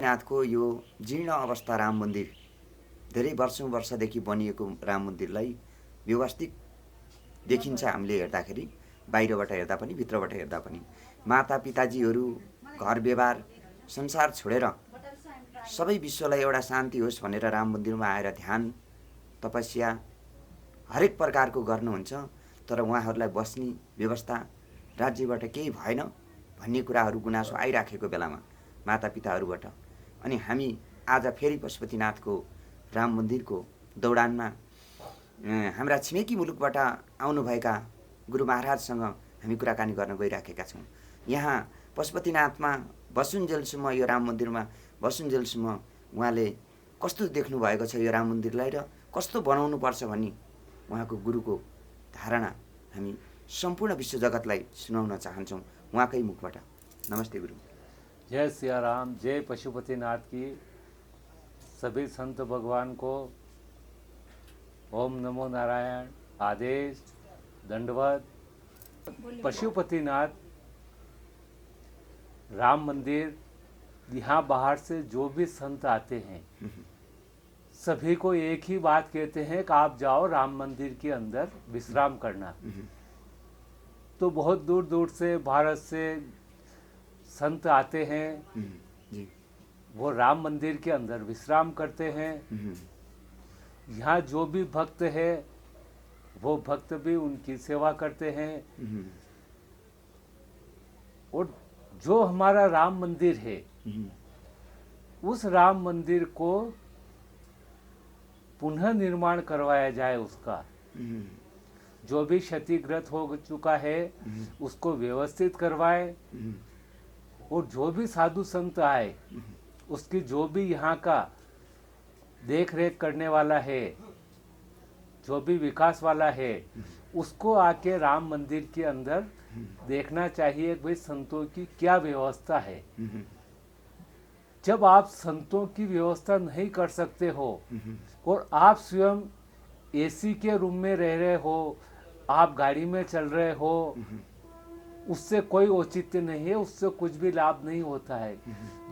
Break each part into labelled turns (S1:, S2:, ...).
S1: नाथको यो जीर्ण अवस्था राम मन्दिर धेरै वर्षदेखि बनिएको राम मन्दिरलाई व्यवस्थित देखिन्छ। हामीले हेर्दाखेरि बाहिरबाट हेर्दा पनि भित्रबाट हेर्दा पनि माता पिताजीहरू घर व्यवहार संसार छोडेर सबै विश्वलाई एउटा शान्ति होस् भनेर राम मन्दिरमा आएर ध्यान तपस्या हरेक प्रकारको गर्नुहुन्छ। तर उहाँहरूलाई बस्ने व्यवस्था राज्यबाट केही भएन भन्ने कुराहरू गुनासो आइराखेको बेलामा मातापिताहरूबाट अनि हामी आज फेरि पशुपतिनाथको राम मन्दिरको दौडानमा हाम्रा छिमेकी मुलुकबाट आउनुभएका गुरु महाराजसँग हामी कुराकानी गर्न गइराखेका छौँ। यहाँ पशुपतिनाथमा बसुन्जेलसम्म यो राम मन्दिरमा बसुन्जेलसम्म उहाँले कस्तो देख्नु भएको छ यो राम मन्दिरलाई र कस्तो बनाउनु पर्छ भन्ने उहाँको गुरुको धारणा हामी सम्पूर्ण विश्व जगतलाई सुनाउन चाहन्छौँ उहाँकै मुखबाट। नमस्ते गुरु।
S2: जय सिया राम। जय पशुपतिनाथ की। सभी संत भगवान को ओम नमो नारायण, आदेश, दंडवत। पशुपतिनाथ राम मंदिर, यहाँ बाहर से जो भी संत आते हैं सभी को एक ही बात कहते हैं कि आप जाओ राम मंदिर के अंदर विश्राम करना। तो बहुत दूर दूर से भारत से संत आते हैं, वो राम मंदिर के अंदर विश्राम करते हैं। यहाँ जो भी भक्त है वो भक्त भी उनकी सेवा करते हैं। और जो हमारा राम मंदिर है उस राम मंदिर को पुनः निर्माण करवाया जाए। उसका जो भी क्षतिग्रस्त हो चुका है उसको व्यवस्थित करवाए। और जो भी साधु संत आए उसकी जो भी यहाँ का देख रेख करने वाला है, जो भी विकास वाला है, उसको आके राम मंदिर के अंदर देखना चाहिए कि भाई संतों की क्या व्यवस्था है। जब आप संतों की व्यवस्था नहीं कर सकते हो और आप स्वयं एसी के रूम में रह रहे हो, आप गाड़ी में चल रहे हो, उससे कोई औचित्य नहीं है, उससे कुछ भी लाभ नहीं होता है।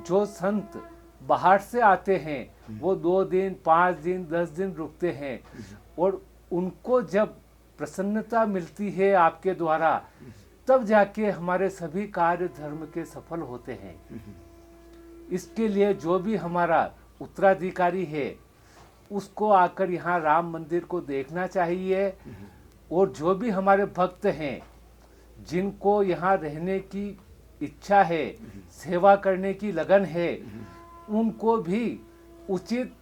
S2: जो संत बाहर से आते हैं वो 2 दिन 5 दिन 10 दिन रुकते हैं और उनको जब प्रसन्नता मिलती है आपके द्वारा तब जाके हमारे सभी कार्य धर्म के सफल होते हैं। इसके लिए जो भी हमारा उत्तराधिकारी है उसको आकर यहाँ राम मंदिर को देखना चाहिए। और जो भी हमारे भक्त हैं जिनको यहाँ रहने की इच्छा है, सेवा करने की लगन है, उनको भी उचित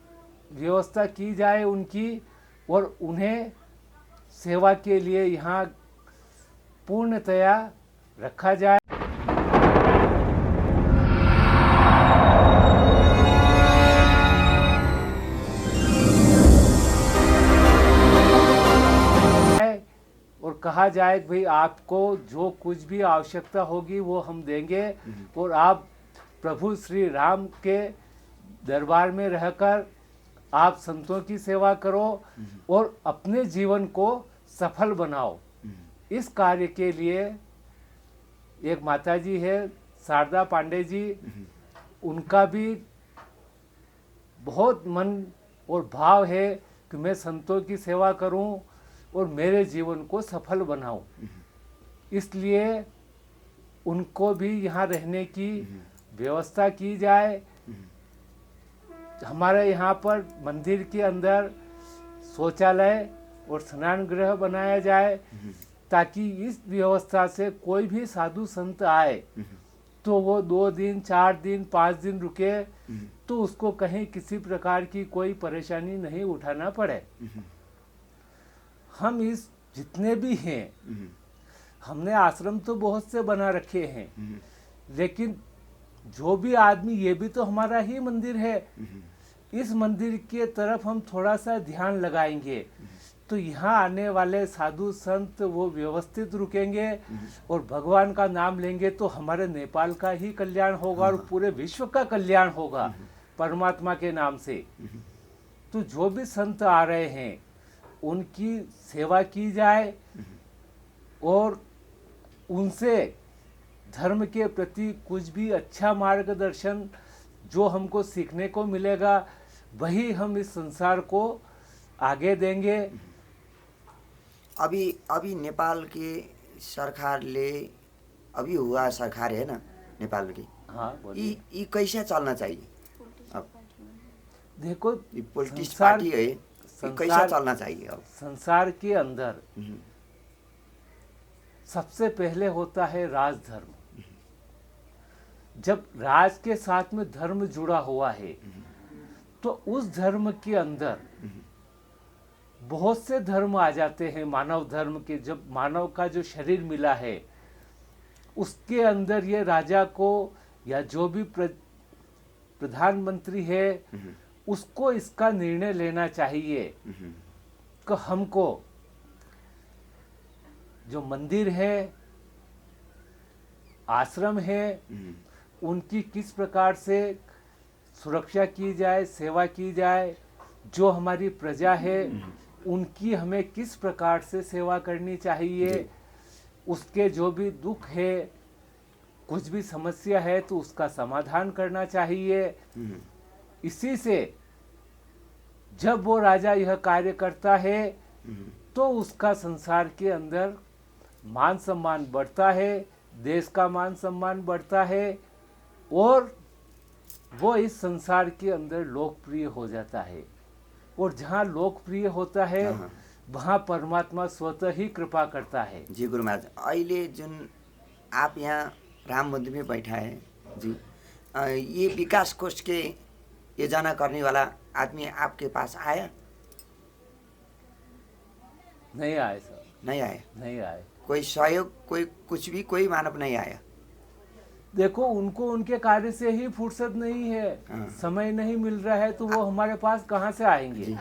S2: व्यवस्था की जाए उनकी और उन्हें सेवा के लिए यहाँ पूर्णतया रखा जाए। और कहा जाए कि भाई आपको जो कुछ भी आवश्यकता होगी वो हम देंगे और आप प्रभु श्री राम के दरबार में रहकर आप संतों की सेवा करो और अपने जीवन को सफल बनाओ। इस कार्य के लिए एक माताजी है शारदा पांडे जी, उनका भी बहुत मन और भाव है कि मैं संतों की सेवा करूं और मेरे जीवन को सफल बनाऊं। इसलिए उनको भी यहाँ रहने की व्यवस्था की जाए। हमारे यहाँ पर मंदिर के अंदर शौचालय और स्नान गृह बनाया जाए ताकि इस व्यवस्था से कोई भी साधु संत आए तो वो 2 दिन 4 दिन 5 दिन रुके तो उसको कहीं किसी प्रकार की कोई परेशानी नहीं उठाना पड़े। हम इस जितने भी हैं हमने आश्रम तो बहुत से बना रखे हैं, लेकिन जो भी आदमी, ये भी तो हमारा ही मंदिर है। इस मंदिर के तरफ हम थोड़ा सा ध्यान लगाएंगे तो यहाँ आने वाले साधु संत वो व्यवस्थित रुकेंगे और भगवान का नाम लेंगे तो हमारे नेपाल का ही कल्याण होगा और पूरे विश्व का कल्याण होगा परमात्मा के नाम से। तो जो भी संत आ रहे हैं उनकी सेवा की जाए और उनसे धर्म के प्रति कुछ भी अच्छा मार्गदर्शन जो हमको सीखने को मिलेगा वही हम इस संसार को आगे देंगे।
S1: अभी नेपाल के सरकारले अभी हुआ सरकार है ना नेपाल की,
S2: हाँ बोलिए।
S1: ये कैसे चलना चाहिए? अब
S2: देखो
S1: ये पॉलिटिक्स
S2: संसार-
S1: पार्टी है, ये कैसे
S2: संसार-
S1: चलना चाहिए? अब
S2: संसार के अंदर
S1: हम्म,
S2: सबसे पहले होता है राजधर्म। जब राज के साथ में धर्म जुड़ा हुआ है तो उस धर्म के अंदर बहुत से धर्म आ जाते हैं मानव धर्म के। जब मानव का जो शरीर मिला है उसके अंदर ये राजा को या जो भी प्रधानमंत्री है उसको इसका निर्णय लेना चाहिए कि हमको जो मंदिर है, आश्रम है, उनकी किस प्रकार से सुरक्षा की जाए, सेवा की जाए। जो हमारी प्रजा है उनकी हमें किस प्रकार से सेवा करनी चाहिए। उसके जो भी दुख है, कुछ भी समस्या है तो उसका समाधान करना चाहिए। इसी से जब वो राजा यह कार्य करता है तो उसका संसार के अंदर मान सम्मान बढ़ता है, देश का मान सम्मान बढ़ता है और वो इस संसार के अंदर लोकप्रिय हो जाता है। और जहाँ लोकप्रिय होता है वहाँ परमात्मा स्वतः ही कृपा करता है।
S1: जी गुरु महाराज, अहिले जुन आप यहाँ राम मंदिर में बैठा है जी, ये विकास कोष के योजना करने वाला आदमी आपके पास आया?
S2: नहीं आए सर,
S1: नहीं आया?
S2: नहीं आए।
S1: कोई सहयोग, कोई कुछ भी, कोई मानव नहीं आया?
S2: देखो उनको उनके कार्य से ही फुर्सत नहीं है, समय नहीं मिल रहा है तो वो हमारे पास कहाँ से आएंगे।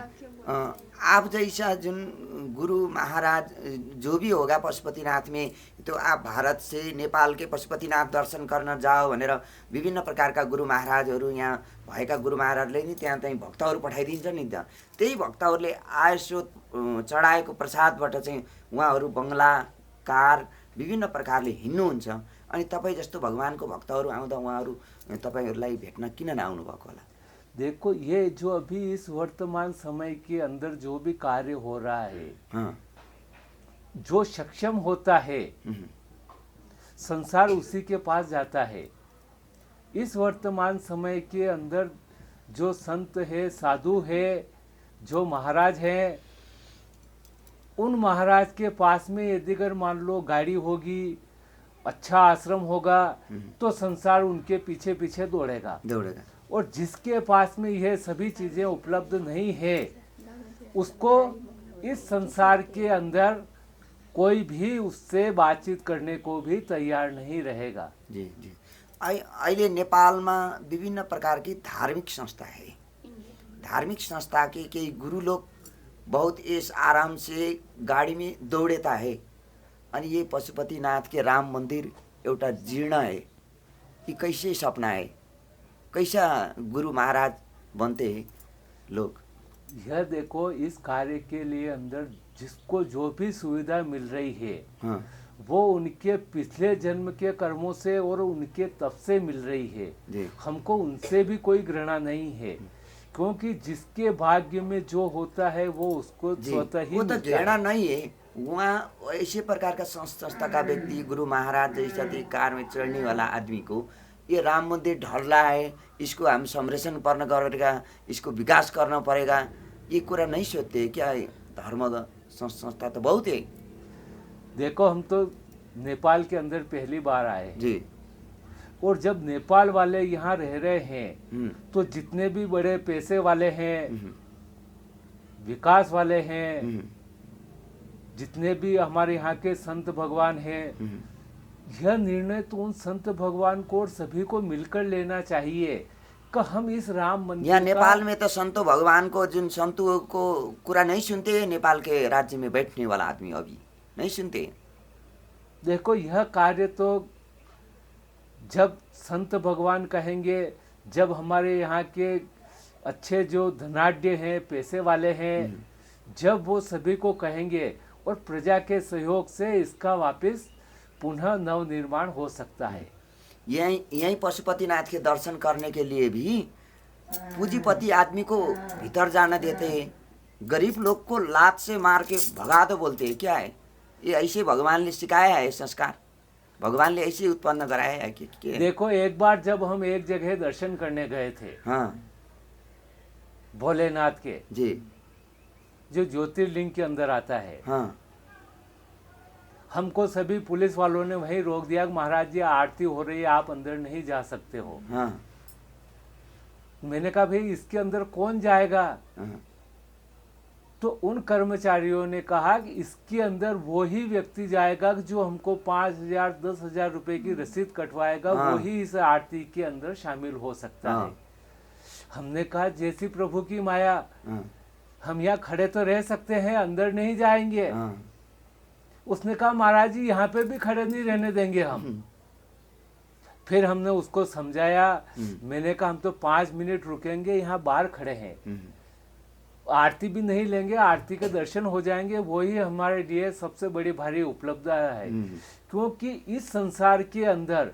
S1: आप जैसा जुन गुरु महाराज जो भी होगा पशुपतिनाथ में, तो आप भारत से नेपाल के पशुपतिनाथ दर्शन गर्न जाओ भनेर विभिन्न प्रकारका गुरु महाराजहरू यहाँ भएका गुरु महाराजले नि त्यहाँ चाहिँ भक्तहरू पठाइदिन्छ नि त। त्यही भक्तहरूले आयस्रोत चढाएको प्रसादबाट चाहिँ उहाँहरू बङ्गला, कार विभिन्न प्रकारले हिँड्नुहुन्छ। अनि तपाईँ जस्तो भगवानको भक्तहरू आउँदा उहाँहरू तपाईँहरूलाई भेट्न किन नआउनु भएको होला?
S2: देखो ये जो अभी इस वर्तमान समय के अंदर जो भी कार्य हो रहा है, जो सक्षम होता है संसार उसी के पास जाता है। इस वर्तमान समय के अंदर जो संत है, साधु है, जो महाराज हैं, उन महाराज के पास में यदि अगर मान लो गाड़ी होगी, अच्छा आश्रम होगा तो संसार उनके पीछे पीछे दौड़ेगा। और जिसके पास में यह सभी चीजें उपलब्ध नहीं है उसको इस संसार के अंदर कोई भी उससे बातचीत करने को भी तैयार नहीं रहेगा।
S1: जी जी, अहिले नेपालमा विभिन्न प्रकार की धार्मिक संस्था है। धार्मिक संस्था के कई गुरु लोग बहुत इस आराम से गाड़ी में दौड़ता है। अनि ये पशुपतिनाथ के राम मंदिर एउटा जीर्ण है, ये कैसे सपना है? कैसा गुरु महाराज बनते हैं लोग?
S2: यह देखो इस कार्य के लिए अंदर जिसको जो भी सुविधा मिल रही है वो उनके पिछले जन्म के कर्मों से और उनके तप से मिल रही है। हमको उनसे भी कोई घृणा नहीं है, क्योंकि जिसके भाग्य में जो होता है वो उसको स्वतः ही
S1: वो तो घृणा नहीं है। वहाँ ऐसे प्रकार का संस्था का व्यक्ति गुरु महाराज जैसा कार में चढ़ने वाला आदमी को ये राम मंदिर ढल रहा है, इसको हम संरक्षण करना पड़ेगा, इसको विकास करना पड़ेगा, ये कुरा नहीं सोचते क्या? धर्म संस्था तो बहुत है।
S2: देखो हम तो नेपाल के अंदर पहली बार आए
S1: जी,
S2: और जब नेपाल वाले यहाँ रह रहे हैं तो जितने भी बड़े पैसे वाले हैं, विकास वाले हैं, जितने भी हमारे यहाँ के संत भगवान हैं, यह निर्णय तो उन संत भगवान को और सभी को मिलकर लेना चाहिए कि हम इस राम मंदिर
S1: यहाँ नेपाल में तो संतो भगवान को जुन संतों को कुरा नहीं सुनते। नेपाल के राज्य में बैठने वाला आदमी अभी नहीं सुनते।
S2: देखो यह कार्य तो जब संत भगवान कहेंगे, जब हमारे यहाँ के अच्छे जो धनाढ्य हैं, पैसे वाले हैं, जब वो सभी को कहेंगे और प्रजा के सहयोग से इसका वापस पुनः नव निर्माण हो सकता है।
S1: यहीं पशुपतिनाथ के दर्शन करने के लिए भी पूंजीपति आदमी को भीतर जाना देते हैं, गरीब लोग को लात से मार के भगा दो बोलते हैं। क्या है ये? ऐसे भगवान ने सिखाया है संस्कार, भगवान ने ऐसे उत्पन्न कराया है कि
S2: देखो, एक बार जब हम एक जगह दर्शन करने गए थे,
S1: हाँ
S2: भोलेनाथ के,
S1: जी,
S2: जो ज्योतिर्लिंग के अंदर आता है,
S1: हाँ
S2: हमको सभी पुलिस वालों ने वहीं रोक दिया कि महाराज जी आरती हो रही है, आप अंदर नहीं जा सकते हो।
S1: हाँ
S2: मैंने कहा भाई इसके अंदर कौन जाएगा?
S1: हाँ
S2: तो उन कर्मचारियों ने कहा कि इसके अंदर वो ही व्यक्ति जाएगा जो हमको 5,000 10,000 रुपए की रसीद कटवाएगा,
S1: हाँ।
S2: वही इस आरती के अंदर शामिल हो सकता
S1: हाँ।
S2: है। हमने कहा जैसी प्रभु की माया,
S1: हाँ
S2: हम यहाँ खड़े तो रह सकते हैं, अंदर नहीं जाएंगे।
S1: हाँ
S2: उसने कहा महाराज जी यहाँ पे भी खड़े नहीं रहने देंगे हम। फिर हमने उसको समझाया, मैंने कहा हम तो 5 मिनट रुकेंगे, यहाँ बाहर खड़े हैं, आरती भी नहीं लेंगे, आरती के दर्शन हो जाएंगे, वही हमारे लिए सबसे बड़ी भारी उपलब्धि है। क्योंकि इस संसार के अंदर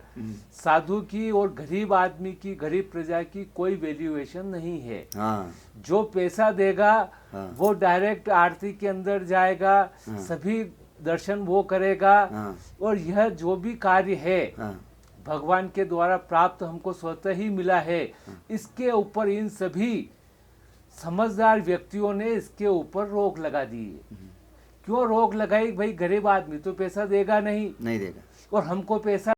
S2: साधु की और गरीब आदमी की, गरीब प्रजा की कोई वैल्यूएशन नहीं है।
S1: हाँ
S2: जो पैसा देगा
S1: हाँ।
S2: वो डायरेक्ट आरती के अंदर जाएगा, सभी दर्शन वो करेगा।
S1: हाँ।
S2: और यह जो भी कार्य है
S1: हाँ
S2: भगवान के द्वारा प्राप्त हमको स्वतः ही मिला है। इसके ऊपर इन सभी समझदार व्यक्तियों ने इसके ऊपर रोक लगा दी है। क्यों रोक लगाई? भाई गरीब आदमी तो पैसा देगा नहीं,
S1: नहीं देगा,
S2: और हमको पैसा